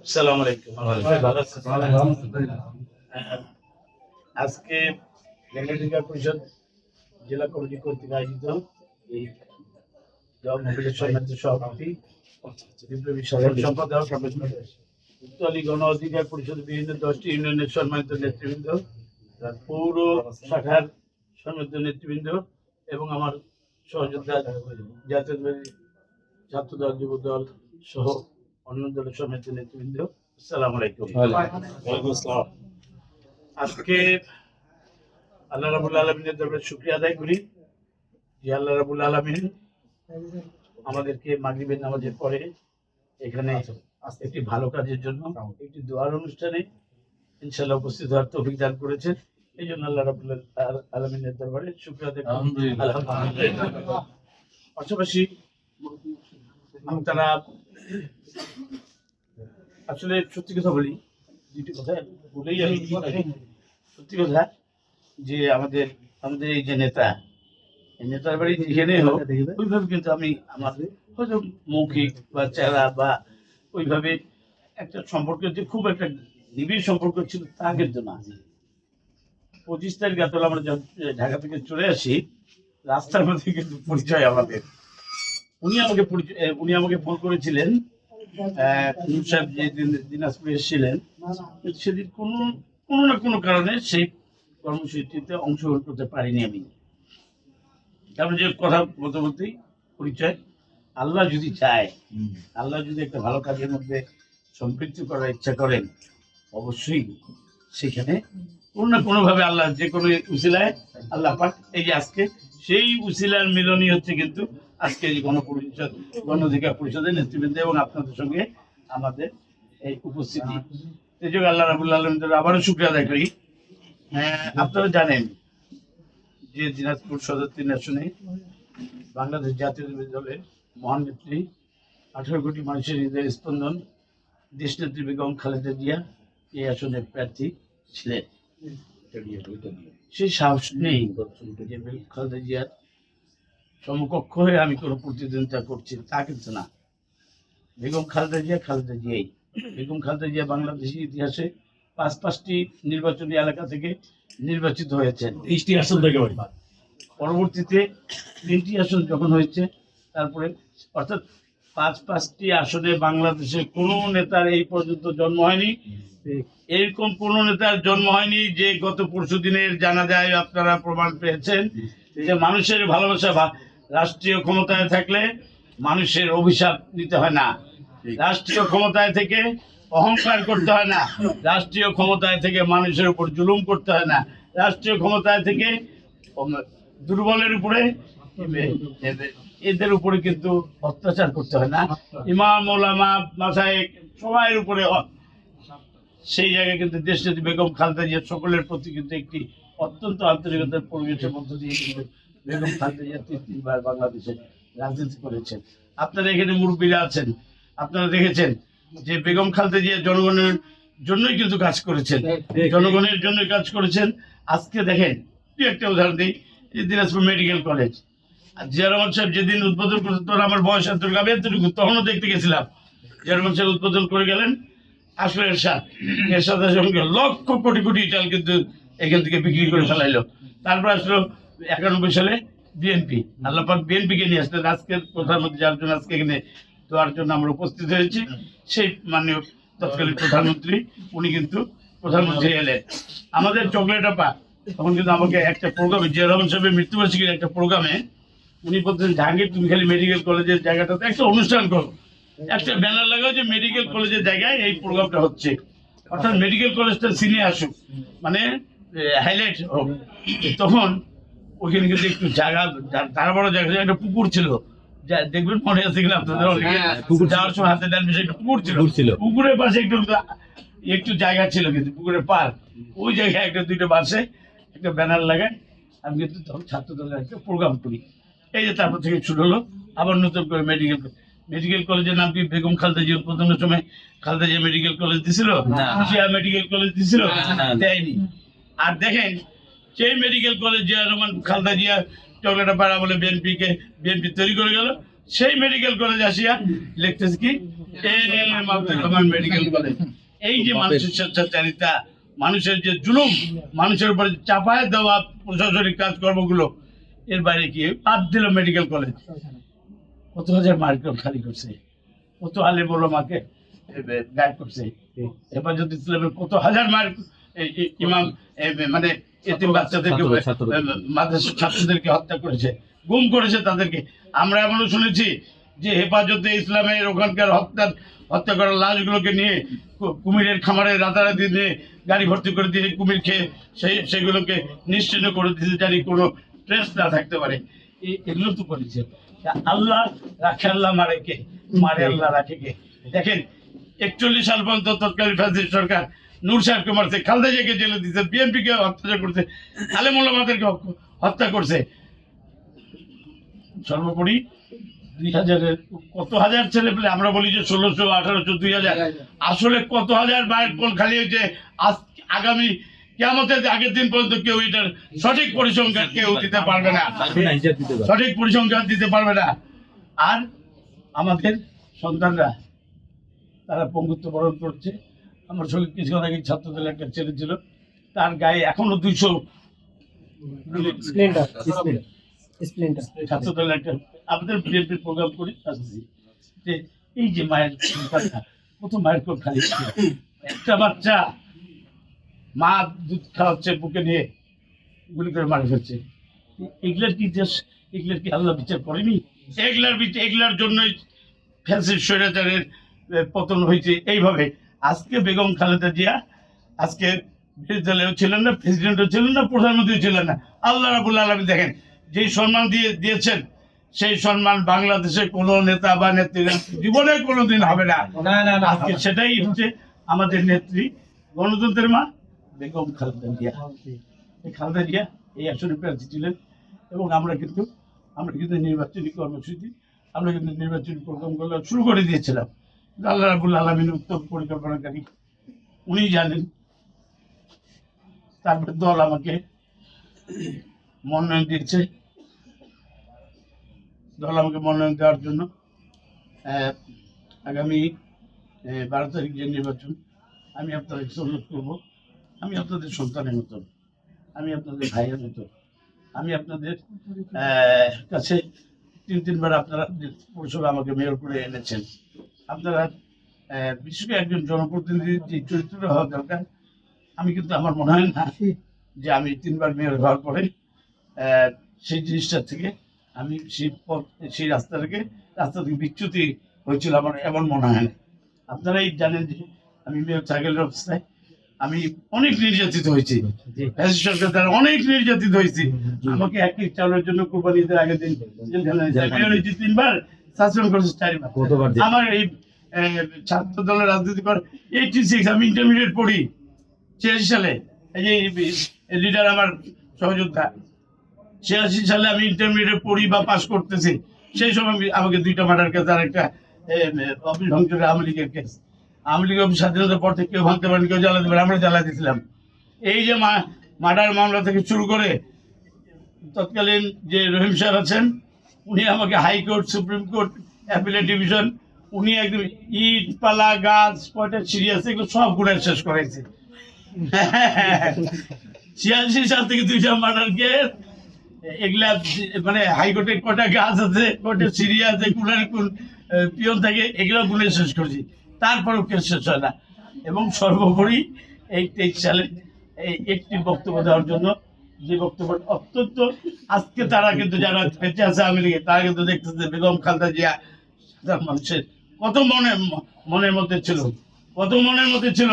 আসসালামু আলাইকুম। ভালো আছেন? আজকে লেখালেখা পরিষদ জেলা কমিটি কর্তৃক আয়োজিত এই মহিলা সমিতির সভাপতি বিপ্লবী সাধারণ সম্পাদক উত্তরালী গণ অধিকার পরিষদের বিভিন্ন 10টি ইউনিয়নের সম্মানিত নেতৃবৃন্দ, পৌর শাখার সম্মানিত নেতৃবৃন্দ এবং আমার সহযোদ্ধা জাতীয়তাবাদী ছাত্র দল, যুব দল সহ অন্য দলের সম্মানিত নেতৃবৃন্দ, আসসালামু আলাইকুম। আজকে আল্লাহ রাব্বুল আলামিনের দরবারে শুকরিয়া আদায় করি যে আল্লাহ রাব্বুল আলামিন আমাদেরকে মাগরিবের নামাজের পরে এখানে একটি ভালো কাজের জন্য একটি দোয়ার অনুষ্ঠানে ইনশাআল্লাহ উপস্থিত হওয়ার তৌফিক দান করেছেন। এই জন্য আল্লাহ রাব্বুল আলামিনের দরবারে শুকরিয়া আদায় করি, আলহামদুলিল্লাহ। পাশাপাশি তারা আসলে সত্যি কথা বলি, দুটি কথা বলেই আমি সত্যি কথা যে আমাদের এই যে নেতা, এই নেতার বাড়ি যেখানে হোক ওইভাবে কিন্তু আমি আমার হয়তো মৌখিক বা চেহারা বা ওইভাবে একটা সম্পর্ক যে খুব একটা নিবিড় সম্পর্ক ছিল তা কিন্তু না। 25 তারিখ রাতে আমরা ঢাকা থেকে চলে আসি, রাস্তার মধ্যে কিন্তু পরিচয় আমাদের। উনি আমাকে ফোন করেছিলেন সাহেব যেদিন দিনাজপুরে এসেছিলেন, সেদিন কোনো না কোনো কারণে সেই কর্মসূচিতে অংশগ্রহণ করতে পারিনি আমি। তারপরে যে কথা বলতে বলতেই পরিচয়, আল্লাহ যদি চায়, আল্লাহ যদি একটা ভালো কাজের মধ্যে সম্পৃক্ত করার ইচ্ছা করেন, অবশ্যই সেখানে কোনো না কোনোভাবে আল্লাহ যে কোনো উসিলায় আল্লাহ পাক এই যে আজকে সেই উসিলার মিলনই হচ্ছে কিন্তু আজকে এই গণপরিষদ গণ অধিকার পরিষদের নেতৃবৃন্দ এবং আপনাদের সঙ্গে আমাদের এই উপস্থিতি। এই জন্য আল্লাহ রাব্বুল আলামিনের আবারও শুকরিয়া আদায় করি। আপনারা জানেন যে দিনাজপুর সদর 3 আসনে বাংলাদেশ জাতীয়তাবাদী দলের মহান নেত্রী, 18 কোটি মানুষের হৃদয়ের স্পন্দন দেশনেত্রী বেগম খালেদা জিয়া এই আসনের প্রার্থী ছিলেন। সেই সাহস নেই যে বেগম খালেদা জিয়ার সমকক্ষ হয়ে আমি কোনো প্রতিদ্বন্দ্বিতা করছি তা কিন্তু না। বেগম খালেদা জিয়াই বেগম খালেদা জিয়া বাংলাদেশের ইতিহাসে 5টি নির্বাচনী এলাকা থেকে নির্বাচিত হয়েছেন, 30টি আসন থেকে। পরবর্তীতে 3টি আসন যখন হয়েছে, তারপরে অর্থাৎ 5টি আসনে বাংলাদেশে কোনো নেতার এই পর্যন্ত জন্ম হয়নি। এরকম কোন নেতার জন্ম হয়নি যে গত পরশু দিনের জানাজায় আপনারা প্রমাণ পেয়েছেন যে মানুষের ভালোবাসা, রাষ্ট্রীয় ক্ষমতায় থাকলে মানুষের অভিশাপ নিতে হয় না, রাষ্ট্রীয় ক্ষমতায় থেকে অহংকার করতে হয় না, রাষ্ট্রীয় ক্ষমতায় থেকে মানুষের উপর জুলুম করতে হয় না, রাষ্ট্রীয় ক্ষমতায় থেকে দুর্বলের উপরে এদের উপরে কিন্তু অত্যাচার করতে হয় না। ইমাম ওলামা মাসায়েক সবার উপরে সেই জায়গায় কিন্তু দেশনেত্রী বেগম খালেদা জিয়া সকলের প্রতি কিন্তু একটি অত্যন্ত আন্তরিকতার পরিবেশের মধ্য দিয়ে কিন্তু বেগম খালেদা জিয়া 3বার বাংলাদেশে রাজনীতি করেছেন। আপনারা এখানে মুরব্বীরা আছেন, আপনারা দেখেছেন যে বেগম খালেদা জিয়া জনগণের জন্যই কিন্তু কাজ করেছেন, জনগণের জন্যই কাজ করেছেন। আজকে দেখেন একটা উদাহরণ দিই, দিনাজপুর মেডিকেল কলেজ, জিয়া রহমান সাহেব যেদিন উদ্বোধন করতেন তখন আমার বয়স এতটুকু, তখনও দেখতে গেছিলাম। জিয়া রহমান সাহেব উদ্বোধন করে গেলেন, আসলে এরশাদের সঙ্গে লক্ষ কোটি কোটি চাল কিন্তু এখান থেকে বিক্রি করে ফেলাইলো। তারপর আসলো 91 সালে বিএনপি, আল্লাহ পাক বিএনপিকে নিয়ে আসলেন। আজকের প্রধানমন্ত্রী যার জন্য আজকে এখানে দেওয়ার জন্য আমরা উপস্থিত হয়েছি, সেই মাননীয় তৎকালীন প্রধানমন্ত্রী, উনি কিন্তু প্রধানমন্ত্রী এলেন। আমাদের চকলেট আপা তখন কিন্তু আমাকে একটা প্রোগ্রামে, জিয়া রহমান সাহেবের মৃত্যুবার্ষিকীর একটা প্রোগ্রামে উনি বলতেন, জাহাঙ্গীর তুমি খালি মেডিকেল কলেজের জায়গাটাতে একটা অনুষ্ঠান করো, একটা ব্যানার লাগাও যে মেডিকেল কলেজের জায়গায় এই প্রোগ্রামটা হচ্ছে, অর্থাৎ মেডিকেল কলেজটা সিনে আসুক, মানে হাইলাইট হোক। তখন ওইখানে কিন্তু একটু জায়গা, তারা বড় জায়গা, একটা পুকুর ছিল, দেখবেন মনে আছে কিনা আপনাদের, যাওয়ার সময় হাতে ডান বিষয়ে একটা পুকুর ছিল, পুকুরের পাশে একটু জায়গা ছিল কিন্তু পুকুরের পার, ওই জায়গায় একটা 2টা বাসে একটা ব্যানার লাগায় আমি কিন্তু তখন ছাত্র দলের একটা প্রোগ্রাম করি। এই যে তারপর থেকে শুরু হলো আবার নতুন করে মেডিকেল কলেজের নাম কি বেগম খালেদা জিয়া প্রথমের সময় খালেদা জিয়া মেডিকেল কলেজ দিছিল, জিয়া মেডিকেল কলেজ দিছিল, দেয়নি। আর দেখেন সেই মেডিকেল কলেজ জিয়া রহমান খালেদা জিয়া চকলেটা পাড়া বলে বিএনপি তৈরি করে গেল, সেই মেডিকেল কলেজ আসিয়া লিখতেছে কি ANM Abdul Rahman medical college. এই যে মানুষের স্বেচ্ছাচারিতা, মানুষের যে জুলুম, মানুষের উপরে চাপায় দেওয়া প্রশাসনিক কাজকর্মগুলো, এর বাইরে কি বাদ দিল মেডিকেল কলেজ। কত হাজার মার্কেট খালি করছে, কত আলেম ওলামাকে গায়েব করছে, হেফাজত ইসলামের কত হাজার ইমাম মানে এতিম বাচ্চাদেরকে, মাদ্রাসার ছাত্রদেরকে হত্যা করেছে, গুম করেছে তাদেরকে। আমরা এমনও শুনেছি যে হেফাজতে ইসলামের ওখানকার হত্যা করা লাশগুলোকে নিয়ে কুমিরের খামারে রাতারাতি নিয়ে গাড়ি ভর্তি করে দিয়ে কুমির খেয়ে সেগুলোকে নিশ্চিহ্ন করে দিয়েছে, জানি কোনো ট্রেস না থাকতে পারে। এগুলো তো করেছে। আল্লাহ রাখে, আল্লাহ মারে কে? মারে আল্লাহ রাখে কে? দেখেন 41 সাল পর্যন্ত তৎকালীন ফ্যাসিস্ট সরকার নূর সাহেবকে মারছে, খালেদা জিয়াকে জেলে দিচ্ছে, বিএনপিকে অত্যাচার করছে, আলেম ওলামাদেরকে হত্যা করছে। সর্বোপরি 2000-এর কত হাজার ছেলে পেলে, আমরা বলি যে 1600, 1800, 2000, আসলে কত হাজার মায়ের কোল খালি হয়েছে। আগামী কিয়ামতের আগের দিন পর্যন্ত কেউ এটার সঠিক পরিসংখ্যান কেউ দিতে পারবে না, সঠিক পরিসংখ্যান দিতে পারবে না। আর আমাদের সন্তানরা তারা পঙ্গুত্ব বরণ করছে। আমার সঙ্গে কিছুক্ষণ আগে ছাত্রদল একটা ছেলে ছিল, তার গায়ে এখনো 200 ছাত্রদল একটা, আমাদের বিএনপির প্রোগ্রাম করি আসছি যে এই যে মায়ের সন্তানরা, কত মায়ের কোল খালি, একটা বাচ্চা মা দুধ খাওয়াচ্ছে বুকে নিয়ে গুলি করে মারা ফেলছে। এগুলার কি দেশ, এগুলার কি আল্লাহ বিচার করেনি? এগুলার জন্যই ফ্যাসিস্ট স্বৈরাচারের পতন হয়েছে এইভাবে। আজকে বেগম খালেদা জিয়া আজকে বিরোধী দলেও ছিলেন না, প্রেসিডেন্টও ছিলেন না, প্রধানমন্ত্রী ছিলেন না। আল্লাহ রাব্বুল আলামিন দেখেন যেই সম্মান দিয়েছেন, সেই সম্মান বাংলাদেশের কোনো নেতা বা নেত্রীরা জীবনে কোনোদিন হবে না। আজকে সেটাই হচ্ছে আমাদের নেত্রী, গণতন্ত্রের মা বেগম খালেদা জিয়া। এই খালেদা জিয়া এই আসনে প্রার্থী ছিলেন এবং আমরা কিন্তু নির্বাচনী কর্মসূচি, আমরা কিন্তু নির্বাচনী প্রোগ্রামগুলো শুরু করে দিয়েছিলাম। আল্লাহ রাব্বুল আলামিন উত্তম পরিকল্পনাকারী, উনি জানেন। তারপর দল আমাকে মনোনয়ন দিয়েছে, দল আমাকে মনোনয়ন দেওয়ার জন্য আগামী 12 তারিখ যে নির্বাচন, আমি আপনাদেরকে অনুরোধ করবো, আমি আপনাদের সন্তানের মতন, আমি আপনাদের ভাইয়ের মতন, আমি আপনাদের কাছে 3-3বার আপনারা পরিষদে আমাকে মেয়র করে এনেছেন। আপনারা বিশেষ করে একজন জনপ্রতিনিধির যে চরিত্রটা হওয়া দরকার, আমি কিন্তু আমার মনে হয় না যে আমি 3বার মেয়র হওয়ার পরে সেই জিনিসটা থেকে আমি সেই রাস্তা থেকে বিচ্যুতি হয়েছিল, আমার এমন মনে হয় না। আপনারাই জানেন যে আমি মেয়র থাকেলের অবস্থায় আমি অনেক নির্যাতিত হয়েছি, সরকার দ্বারা অনেক নির্যাতিত হয়েছি। আমাকে একই চাউলের জন্য কোরবানি ঈদের আগের দিন 3বার, শাসন করেছে 4বার। আমার এই ছাত্র দলের রাজনীতি করে 86, আমি ইন্টারমিডিয়েট পড়ি 86 সালে। এই যে লিডার আমার সহযোদ্ধা, 86 সালে আমি ইন্টারমিডিয়েট পড়ি বা পাস করতেছি, সেই সময় আমাকে 2টা মার্ডার কেস আর একটা অফিস ভাঙচুরে আওয়ামী লীগের কেস। আওয়ামী লীগ অফিস স্বাধীনতার পর থেকে কেউ ভাঙতে পারেন, কেউ জ্বালাতে পারে, আমরা জ্বালা দিয়েছিলাম। এই যে মার্ডার মামলা থেকে শুরু করে তৎকালীন যে রহিম সাহেব আছেন, উনি আমাকে high court, supreme court, appellate division, উনি একদম ইট পালা গাছ কয়টা সিরিয়াস এগুলো সব গুণে শেষ করেছে। 86 সাল থেকে 2টা মার্ডার কেস, এগুলা মানে হাইকোর্টে কয়টা গাছ আছে, কয়টা সিরিয়া আছে, কোন পিয়ন থাকে, এগুলো গুণে শেষ করেছি। তারপরেও কেস শেষ হয় না। এবং সর্বোপরি এই 23 সালে এই একটি বক্তব্য দেওয়ার জন্য, যে বক্তব্য অত্যন্ত আজকে তারা কিন্তু যারা বেঁচে আছে আওয়ামী লীগে, তারা কিন্তু দেখতেছে বেগম খালেদা জিয়া মানুষের কত মনের মধ্যে ছিল, কত মনের মধ্যে ছিল।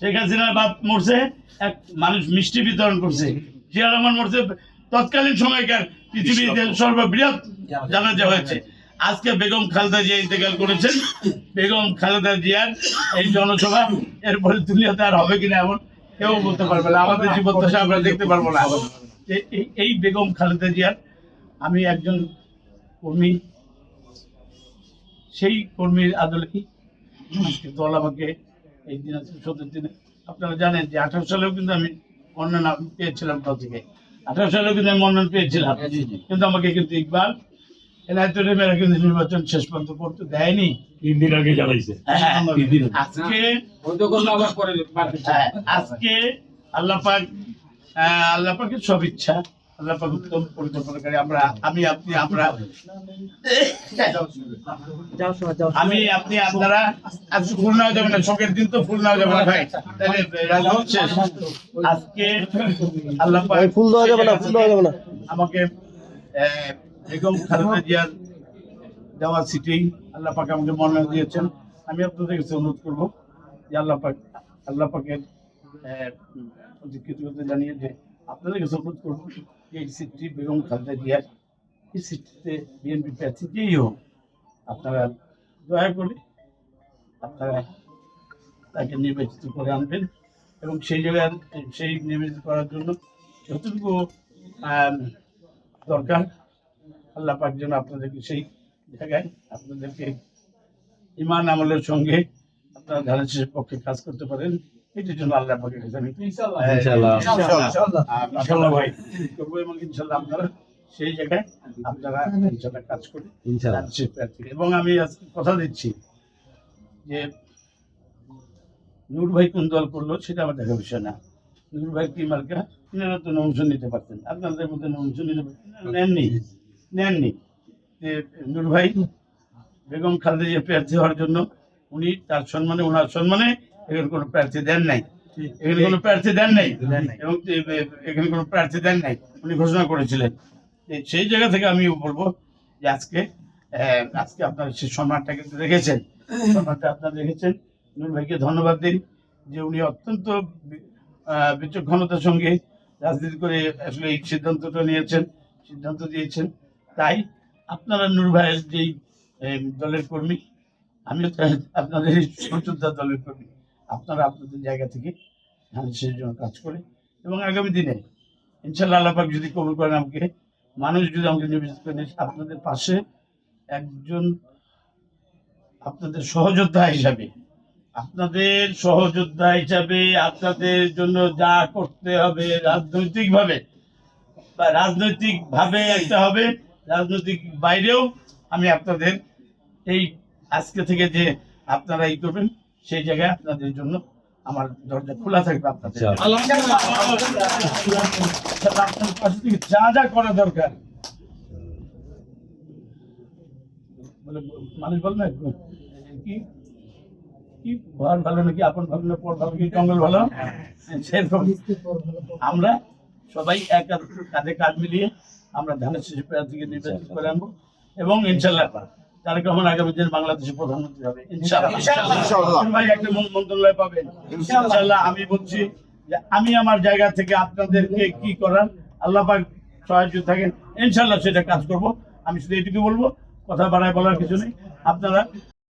শেখ হাসিনার বাপ মরছে, এক মানুষ মিষ্টি বিতরণ করছে। জিয়া রহমান মরছে, তৎকালীন সময়কার পৃথিবীতে সর্ববৃহৎ জানাজা হয়েছে। আজকে বেগম খালেদা জিয়া ইন্তেকাল করেছেন। বেগম খালেদা জিয়ার এই জনসভা এরপরে দুনিয়াতে আর হবে কিনা এমন কেউ বলতে পারবে না, আমাদের জীবদ্দশা আমরা দেখতে পারবো না। এই বেগম খালেদা জিয়ার আমি একজন কর্মী, সেই কর্মীর আদলেই দল আমাকে এই দিনাজপুর দিনে, আপনারা জানেন যে 18 সালেও কিন্তু আমি মনোনয়ন পেয়েছিলাম দল থেকে, 18 সালেও কিন্তু আমি মনোনয়ন পেয়েছিলাম, কিন্তু আমাকে কিন্তু ইকবাল এনায়তুল মেয়েরা কিন্তু নির্বাচন শেষ পর্যন্ত করতে দেয়নি। 3 দিন আগে জানাইছে। আজকে আজকে আল্লাহ পাকের সব ইচ্ছা, আল্লাহ পাক উত্তম পরিকল্পনাকারী। আপনারা আজকে ফুল নেওয়া যাবে না, শোকের দিন তো ফুল নেওয়া যাবে না ভাই, তাহলে রাজনীতি শেষ। আজকে আল্লাহ পাক ফুল দেওয়া যাবে না, ফুল দেওয়া যাবে না। আমাকে বেগম খালেদা জিয়ার দেওয়া সিটেই আল্লাহ পাক আমাকে মনোনয়ন দিয়েছেন। আমি আপনাদের কাছে অনুরোধ করবো যে আল্লাহ পাকের প্রতি কৃতজ্ঞতা জানিয়ে যে আপনাদের কাছে অনুরোধ করবো যে এই সিটটি বেগম খালেদা জিয়ার, এই সিটটিতে বিএনপি প্রার্থী যেই হোক আপনারা দয়া করে আপনারা তাকে নির্বাচিত করে আনবেন এবং সেই জায়গায় সেই নির্বাচিত করার জন্য যতটুকু দরকার আল্লাহ পাক যেন আপনাদেরকে সেই জায়গায় আপনাদেরকে ঈমান আমলের সঙ্গে আপনারা ধানের শীষের পক্ষে কাজ করতে পারেন, এটার জন্য আল্লাহ পাকের কাছে আমি ইনশাআল্লাহ ভাই করবো এবং ইনশাআল্লাহ আপনারা সেই জায়গায় আপনারা ইনশাআল্লাহ কাজ করে ধানের শীষের প্রার্থী। এবং আমি আজকে কথা দিচ্ছি যে নূর ভাই কোন দল করলো সেটা আমার দেখা বিষয় না। নূর ভাই কি মার্কা, তিনারা তো অংশ নিতে পারতেন, আপনাদের মধ্যে অংশ নিতে পারতেন, নেননি। নূর ভাই বেগম খালেদা জিয়া প্রার্থী হওয়ার জন্য উনি তার সম্মানে, ওনার সম্মানে এখানে কোনো প্রার্থী দেন নাই, এবং এখানে কোনো প্রার্থী দেন নাই, উনি ঘোষণা করেছিলেন। সেই জায়গা থেকে আমি বলবো যে আজকে আপনারা সেই সম্মানটা কিন্তু রেখেছেন, সম্মানটা আপনারা রেখেছেন। নূর ভাইকে ধন্যবাদ দিন যে উনি অত্যন্ত বিচক্ষণতার সঙ্গে রাজনীতি করে আসলে এই সিদ্ধান্তটা নিয়েছেন, সিদ্ধান্ত দিয়েছেন। তাই আপনারা নূর ভাইয়ের যেই দলের কর্মী, আমিও আপনাদের এই সহযোদ্ধা দলের কর্মী, আপনারা আপনাদের জায়গা থেকে ধানের জন্য কাজ করে এবং আগামী দিনে ইনশাআল্লাহ আল্লাহ পাক যদি কবুল করেন আমাকে, মানুষ যদি আমাকে নির্বাচিত করেন, আপনাদের পাশে একজন আপনাদের সহযোদ্ধা হিসাবে আপনাদের জন্য যা করতে হবে রাজনৈতিকভাবে একটা হবে, রাজনৈতিক বাইরেও আমি আপনাদের এই আজকে থেকে যে আপনারা এই করবেন সেই জায়গায় আপনাদের জন্য আমার দরজা খোলা থাকবে। আপনাদের পাশে থেকে যা করা দরকার, বলে মানুষ বল না কি কি ঘর ভালো নাকি আপন ভালো না পর ভালো কি জঙ্গল ভালো, সেরকম আমরা সবাই এক কাঁধে কাঁধ মিলিয়ে আমরা ধানের শীষের প্রার্থীকে নির্বাচিত করে আনবো এবং ইনশাআল্লাহ তারেক রহমান আগামী দিনে বাংলাদেশের প্রধানমন্ত্রী হবে ইনশাআল্লাহ। ভাই একটা মন্ত্রণালয় পাবেন ইনশাআল্লাহ। আমি বলছি যে আমি আমার জায়গা থেকে আপনাদেরকে কি করার আল্লাহ পাক সহায়তা থাকেন ইনশাআল্লাহ সেটা কাজ করব। আমি শুধু এটুকু বলবো, কথা বাড়ায় বলার কিছু নেই। আপনারা